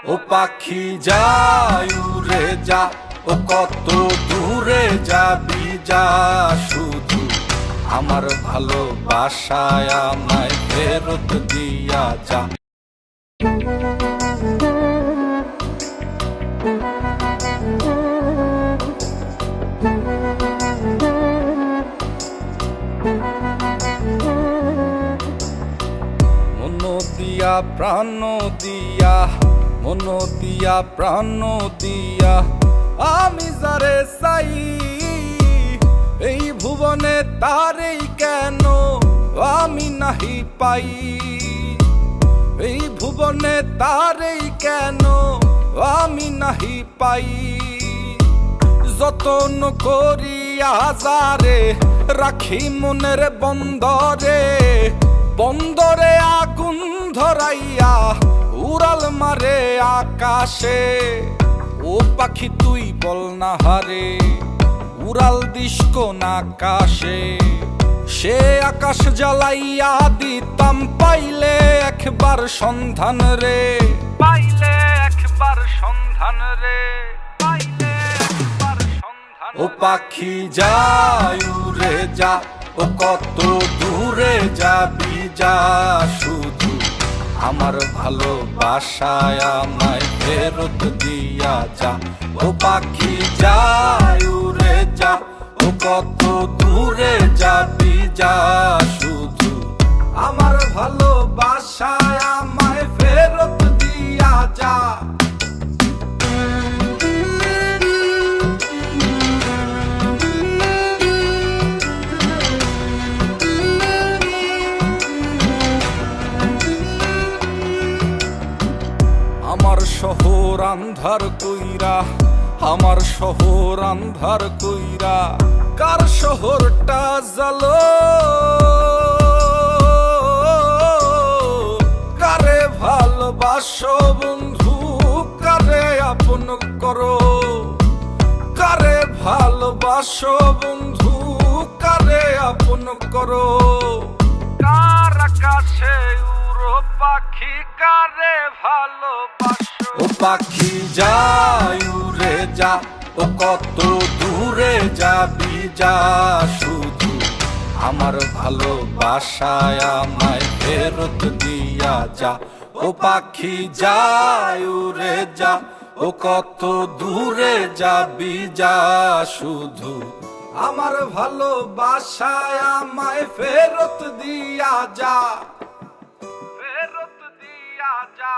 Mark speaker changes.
Speaker 1: ও পাখি যায় উড়ে যা, ও কত দূরে যাবি যা, শুধু আমার ভালোবাসায় আমায় ফেরত দিয়া যা। মন দিয়া প্রাণ দিয়া, মন দিয়া প্রাণ দিয়া আমি যারে চাই, এই ভুবনে তারেই কেন আমি নাহি পাই, এই ভুবনে তারেই কেন আমি নাহি পাই। যতন করিয়া যারে রাখি মনের বন্দরে, বন্দরে আগুন ধরাইয়া উড়াল মারে আকাশে। ও পাখি তুই বল না হারে, উড়াল দিস কোন আকাশে, সে আকাশ জ্বালাইয়া দিতাম পাইলে একবার সন্ধান রে, পাইলে একবার সন্ধান রে, পাইলে একবার সন্ধান। ও পাখি যায় উড়ে যা, ও কত দূরে যাবি যা, শুধু আমার ভালোবাসায় আমায় ফেরত দিয়া যা। ও পাখি যায় উড়ে যা, ও কত দূরে যাবি যা, শুধু আমার ভালোবাসায় আমায় ফেরত দিয়া যা। আমার শহর আন্ধার কইরা, আমার শহর আন্ধার কইরা কার শহরটা জ্বালো, কারে ভালোবাসো বন্ধু, কারে আপন করো, কারে ভালোবাসো বন্ধু, কারে আপন করো। কার আকাশে উড়ো পাখি, কারে ভালোবাসো। ও পাখি যায় উড়ে যা, ও কত দূরে যাবি যা, শুধু আমার ভালোবাসায় আমায় ফেরত দিয়া যা। ও পাখি যায় উড়ে যা, ও কত দূরে যাবি যা, শুধু আমার ভালোবাসায় আমায় ফেরত দিয়া যা, ফেরত দিয়া যা।